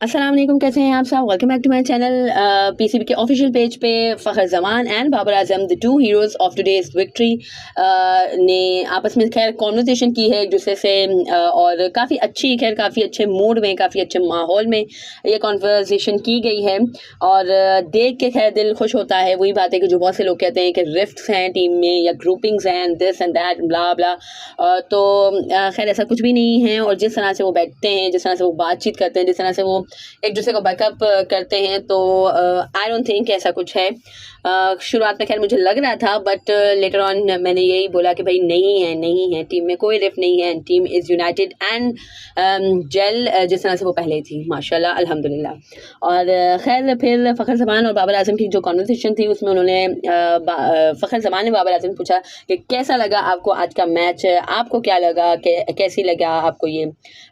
अस्सलाम वालेकुम, कैसे हैं आप सब। Welcome back to my channel. PCB के ऑफिशियल पेज पे Fakhar Zaman and Babar Azam the two heroes of today's victory ने आपस में खैर कॉन्वर्सेशन की है एक दूसरे से और काफ़ी काफ़ी अच्छे मूड में, काफ़ी अच्छे माहौल में ये कॉन्वर्सेशन की गई है और देख के खैर दिल खुश होता है। वही बात है कि जो बहुत से लोग कहते हैं कि रिफ्ट्स हैं टीम में या ग्रुपिंग्स हैं, दिस एंड दैट ब्ला ब्ला, तो खैर ऐसा कुछ भी नहीं है। और जिस तरह से वो बैठते हैं, जिस तरह से वो बातचीत करते हैं, जिस तरह से वो एक दूसरे को बैकअप करते हैं, तो आई डोंट थिंक ऐसा कुछ है। शुरुआत में खैर मुझे लग रहा था, बट लेटर ऑन मैंने यही बोला कि भाई नहीं है टीम में कोई रिफ्ट नहीं है, team is united and gel जिस तरह से वो पहले थी, माशाल्लाह अल्हम्दुलिल्लाह। और खैर फिर फ़खर ज़मान और बाबर आजम की जो कॉन्वर्सेशन थी उसमें उन्होंने फ़खर ज़मान ने बाबर आजम पूछा कि कैसा लगा आपको आज का मैच, आपको क्या लगा, कैसी लगा आपको ये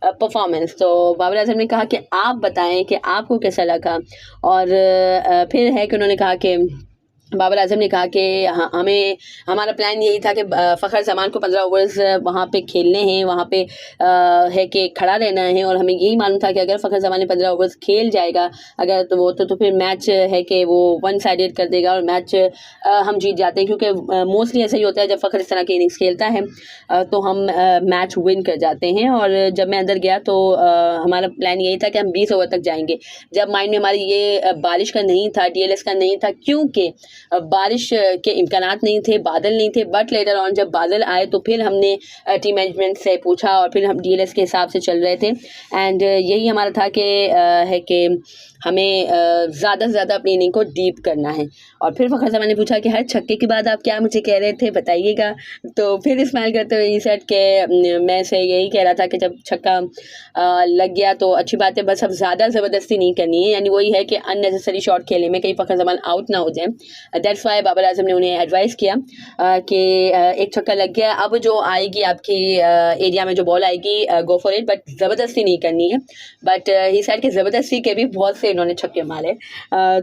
परफॉर्मेंस। तो बाबर आजम ने कहा कि आप बताएं कि आपको कैसा लगा। और फिर है कि उन्होंने कहा कि बाबर आजम ने कहा कि हमारा प्लान यही था कि फ़खर ज़मान को 15 ओवर्स वहाँ पे खेलने हैं, वहाँ पे है कि खड़ा रहना है। और हमें यही मालूम था कि अगर फ़खर ज़मान ने 15 ओवर्स खेल जाएगा अगर तो फिर मैच है कि वो वन साइडेड कर देगा और मैच हम जीत जाते हैं, क्योंकि मोस्टली ऐसा ही होता है जब फ़खर इस तरह की इनिंग्स खेलता है तो हम मैच विन कर जाते हैं। और जब मैं अंदर गया तो हमारा प्लान यही था कि हम 20 ओवर तक जाएंगे। जब माइंड में हमारी ये बारिश का नहीं था, डीएलएस का नहीं था, क्योंकि बारिश के इम्कानात नहीं थे, बादल नहीं थे। बट लेटर ऑन जब बादल आए तो फिर हमने टीम मैनेजमेंट से पूछा और फिर हम डीएलएस के हिसाब से चल रहे थे। एंड यही हमारा था कि है कि हमें ज़्यादा से ज़्यादा अपनी इनिंग को डीप करना है। और फिर फ़खर ज़मान ने पूछा कि हर छक्के के बाद आप क्या मुझे कह रहे थे, बताइएगा। तो फिर स्माइल करते हुए ये सेट के मैं से यही कह रहा था कि जब छक्का लग गया तो अच्छी बात है, बस अब ज़्यादा ज़बरदस्ती नहीं करनी है, यानी वही है कि अननेसेसरी शॉट खेलने में कहीं फ़खर ज़मान आउट ना हो जाए। दैट्स वाई बाबर आजम ने उन्हें एडवाइस किया कि एक छक्का लग गया, अब जो आएगी आपकी एरिया में जो बॉल आएगी गो फॉर इट, बट ज़बरदस्ती नहीं करनी है। बट ही सेड कि ज़बरदस्ती के भी बहुत से इन्होंने छक्के मारे।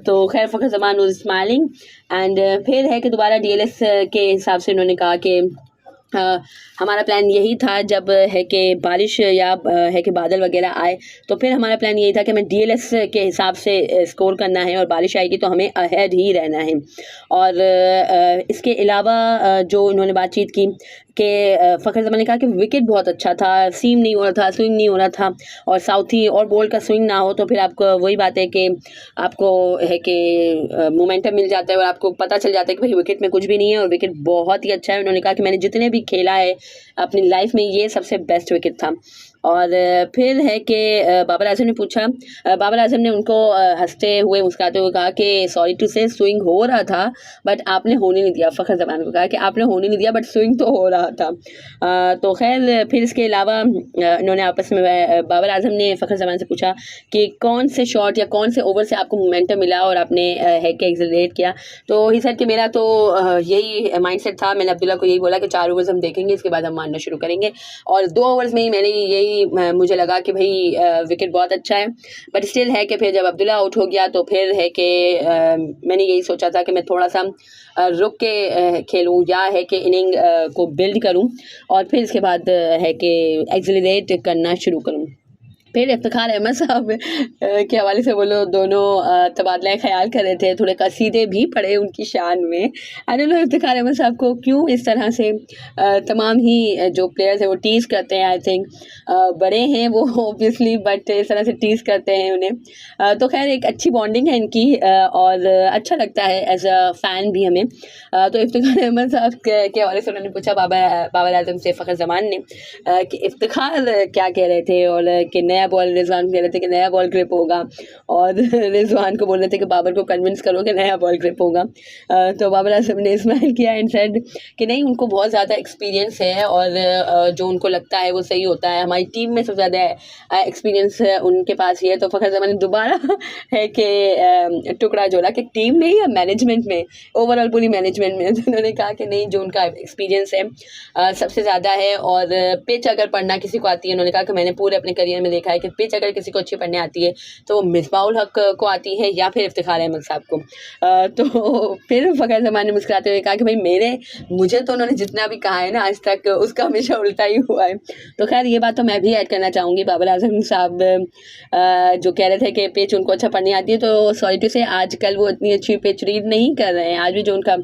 तो खैर फ़खर ज़मान वाज स्माइलिंग। एंड फिर है कि दोबारा डीएलएस के हिसाब से उन्होंने कहा कि हमारा प्लान यही था जब है कि बारिश या है कि बादल वगैरह आए तो फिर हमारा प्लान यही था कि हमें डीएलएस के हिसाब से स्कोर करना है और बारिश आएगी तो हमें अहेड ही रहना है। और इसके अलावा जो इन्होंने बातचीत की कि फ़खर ज़मान ने कहा कि विकेट बहुत अच्छा था, सीम नहीं हो रहा था, स्विंग नहीं हो रहा था, और साउथी और बॉल का स्विंग ना हो तो फिर आपको वही बात है कि आपको है कि मोमेंटम मिल जाता है और आपको पता चल जाता है कि भाई विकेट में कुछ भी नहीं है और विकेट बहुत ही अच्छा है। उन्होंने कहा कि मैंने जितने भी खेला है अपनी लाइफ में ये सबसे बेस्ट विकेट था। और फिर है कि बाबर आजम ने पूछा, बाबर आजम ने उनको हंसते हुए मुस्कुराते हुए कहा कि सॉरी टू से स्विंग हो रहा था बट आपने होने नहीं दिया। फ़खर ज़मान को कहा कि आपने होने नहीं दिया बट स्विंग तो हो रहा था। तो खैर फिर इसके अलावा इन्होंने आपस में बाबर आजम ने फ़खर ज़मान से पूछा कि कौन से शॉट या कौन से ओवर से आपको मोमेंटम मिला और आपने है कि एक्सेलरेट किया। तो ही सेड कि मेरा तो यही माइंडसेट था। मैंने अब्दुल्ला को यही बोला कि 4 ओवर्स हम देखेंगे, इसके बाद हम मारना शुरू करेंगे। और 2 ओवर्स में ही मैंने यही मुझे लगा कि भाई विकेट बहुत अच्छा है। बट स्टिल है कि फिर जब अब्दुल्ला आउट हो गया तो फिर है कि मैंने यही सोचा था कि मैं थोड़ा सा रुक के खेलूँ या है कि इनिंग को बिल्ड करूँ और फिर इसके बाद है कि एक्सेलरेट करना शुरू करूँ। फिर इफ्तिखार अहमद साहब के हवाले से वो लोग दोनों तबादला ख्याल कर रहे थे, थोड़े कसीदे भी पढ़े उनकी शान में। I don't know Iftikhar Ahmed साहब को क्यों इस तरह से तमाम ही जो प्लेयर्स हैं वो टीज़ करते हैं। आई थिंक बड़े हैं वो ऑब्वियसली, बट इस तरह से टीज़ करते हैं उन्हें। तो खैर एक अच्छी बॉन्डिंग है इनकी और अच्छा लगता है एज अ फ़ैन भी हमें। तो इफ्तिखार अहमद साहब के हवाले से उन्होंने पूछा बाबर आजम से फ़खर ज़मान ने कि इफ्तिखार क्या कह रहे थे और कि नया बॉल रिजवान कह रहे थे कि नया बॉल ग्रिप होगा और रिजवान को बोल रहे थे कि बाबर को कन्विंस करो कि नया बॉल ग्रिप होगा। तो बाबर आजम ने स्माइल किया एंड सेड कि नहीं, उनको बहुत ज़्यादा एक्सपीरियंस है और जो उनको लगता है वो सही होता है। हमारी टीम में सबसे ज़्यादा एक्सपीरियंस उनके पास ही है। तो फ़खर ज़मान ने दोबारा है कि टुकड़ा जोड़ा कि टीम में या मैनेजमेंट में, ओवरऑल पूरी मैनेजमेंट में। तो उन्होंने कहा कि नहीं, जो उनका एक्सपीरियंस है सबसे ज़्यादा है। और पिच अगर पढ़ना किसी को आती है, उन्होंने कहा कि मैंने पूरे अपने करियर में देखा देखा है कि पिच अगर किसी को अच्छी पढ़ने आती है तो वो मिसबाउल हक को आती है या फिर इफ्तिखार अहमद साहब को। तो फिर फ़खर ज़मान ने मुस्कुराते हुए कहा कि भाई मुझे तो उन्होंने जितना भी कहा है ना आज तक उसका हमेशा उल्टा ही हुआ है। तो खैर ये बात तो मैं भी ऐड करना चाहूँगी। बाबर आजम साहब जो कह रहे थे कि पिच उनको अच्छा पढ़नी आती है, तो सॉरी टू से आजकल वो इतनी अच्छी पिच रीड नहीं कर रहे हैं। आज भी जो उनका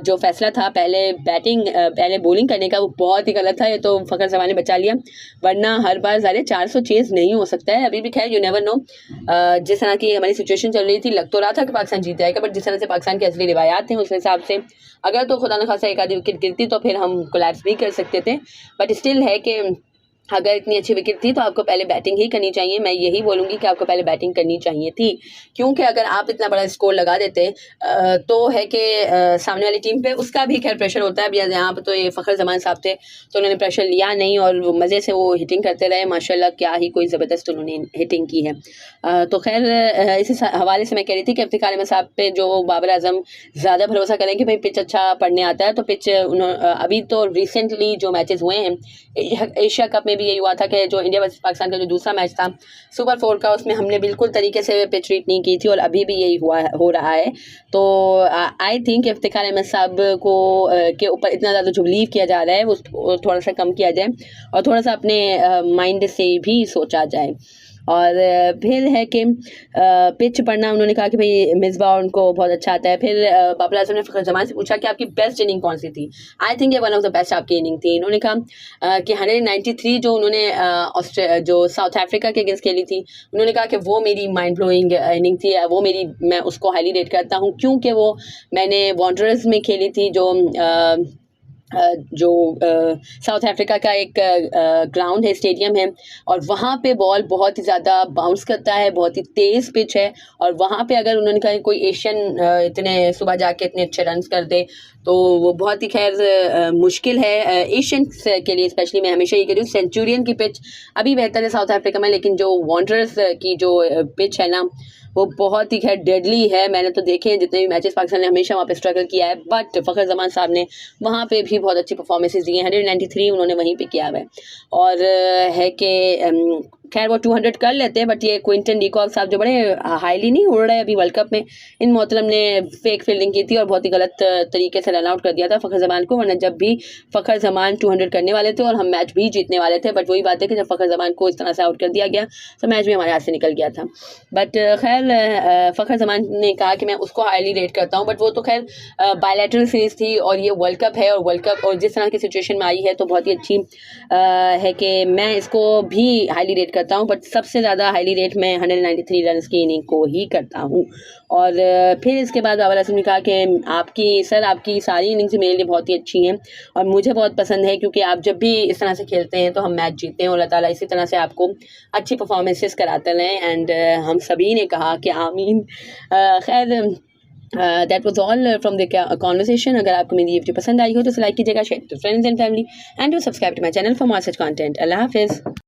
जो फैसला था पहले बॉलिंग करने का, वो बहुत ही गलत था। ये तो फ़खर ज़मान ने बचा लिया, वरना हर बार ज़्यादा 400 चेज़ नहीं हो सकता है। अभी भी खैर यू नेवर नो, जिस तरह की हमारी सिचुएशन चल रही थी लग तो रहा था कि पाकिस्तान जीत जाएगा, बट जिस तरह से पाकिस्तान की असली रिवायात थे उस हिसाब से अगर तो खुदा न खासा एक आधी विकेट गिरती तो फिर हम कोलैप्स भी कर सकते थे। बट स्टिल है कि अगर इतनी अच्छी विकेट थी तो आपको पहले बैटिंग ही करनी चाहिए। मैं यही बोलूँगी कि आपको पहले बैटिंग करनी चाहिए थी, क्योंकि अगर आप इतना बड़ा स्कोर लगा देते तो है कि सामने वाली टीम पे उसका भी खैर प्रेशर होता है। अब यहाँ पे तो ये फ़खर ज़मान साहब थे तो उन्होंने प्रेशर लिया नहीं और मज़े से वो हिटिंग करते रहे। माशाल्लाह क्या ही कोई ज़बरदस्त उन्होंने हिटिंग की है। तो खैर इसी हवाले से मैं कह रही थी कि इफ्तिखार अहमद साहब पे जो बाबर आजम ज़्यादा भरोसा करें कि भाई पिच अच्छा पढ़ने आता है, तो पिच अभी तो रिसेंटली जो मैचेस हुए हैं एशिया कप में भी यही हुआ था कि जो इंडिया वर्सेस पाकिस्तान का जो दूसरा मैच था सुपर 4 का, उसमें हमने बिल्कुल तरीके से पिच रीड नहीं की थी और अभी भी यही हो रहा है। तो आई थिंक इफ्तिखार अहमद साहब को के ऊपर इतना ज़्यादा जो बिलीव किया जा रहा है वो थोड़ा सा कम किया जाए और थोड़ा सा अपने माइंड से भी सोचा जाए। और फिर है कि पिच पढ़ना, उन्होंने कहा कि भाई मिसबाह उनको बहुत अच्छा आता है। फिर बाबर आजम ने फ़खर ज़मान से पूछा कि आपकी बेस्ट इनिंग कौन सी थी। आई थिंक ये वन ऑफ द बेस्ट आपकी इनिंग थी। इन्होंने कहा कि 193 जो उन्होंने जो साउथ अफ्रीका के अगेंस्ट खेली थी, उन्होंने कहा कि वो मेरी माइंड ब्लोइंग इनिंग थी। मैं उसको हाईली रेट करता हूँ, क्योंकि वो मैंने वांडरर्स में खेली थी जो साउथ अफ्रीका का एक ग्राउंड है, स्टेडियम है, और वहाँ पे बॉल बहुत ही ज़्यादा बाउंस करता है, बहुत ही तेज़ पिच है। और वहाँ पे अगर उन्होंने कहा कोई एशियन इतने सुबह जाके इतने अच्छे रन्स कर दे तो वो बहुत ही खैर मुश्किल है एशियंस के लिए। स्पेशली मैं हमेशा ये कह रही हूँ, सेंचुरियन की पिच अभी बेहतर है साउथ अफ्रीका में, लेकिन जो वांडरर्स की जो पिच है ना वो बहुत ही खैर डेडली है। मैंने तो देखे हैं जितने भी मैचेस पाकिस्तान ने हमेशा वहाँ पे स्ट्रगल किया है, बट फ़खर ज़मान साहब ने वहाँ पे भी बहुत अच्छी परफॉर्मेंसेस दी हैं। 193 उन्होंने वहीं पे किया हुआ है। और है कि खैर वो 200 कर लेते हैं, बट ये क्विंटन डी कॉक साहब जो बड़े हाईली नहीं उड़ रहे अभी वर्ल्ड कप में, इन मोहतरम ने फेक फील्डिंग की थी और बहुत ही गलत तरीके से रन आउट कर दिया था फ़खर ज़मान को। वरना जब भी फ़खर ज़मान 200 करने वाले थे और हम मैच भी जीतने वाले थे, बट वही बात है कि जब फ़खर ज़मान को इस तरह से आउट कर दिया गया तो मैच भी हमारे हाथ से निकल गया था। बट खैर फ़खर ज़मान ने कहा कि मैं उसको हाईली रेट करता हूँ, बट वो तो खैर बायलैटरल सीरीज़ थी और ये वर्ल्ड कप है, और वर्ल्ड कप और जिस तरह की सिचुएशन में आई है तो बहुत ही अच्छी है कि मैं इसको भी हाईली रेट करता हूँ। बट सबसे ज़्यादा हाईली रेट मैं 193 रन की इनिंग को ही करता हूँ। और फिर इसके बाद बाबर आजम ने कहा कि आपकी सारी इनिंग्स मेरे लिए बहुत ही अच्छी हैं और मुझे बहुत पसंद है, क्योंकि आप जब भी इस तरह से खेलते हैं तो हम मैच जीतते हैं और अल्लाह ताला इसी तरह से आपको अच्छी परफॉर्मेंसेस कराते रहें। एंड हम सभी ने कहा कि आमीन। खैर that was all from the conversation. अगर आपको मेरी ये वीडियो पसंद आई हो तो लाइक कीजिएगा, share to friends and family, and to subscribe to my channel for more such content. अल्लाह हाफिज़।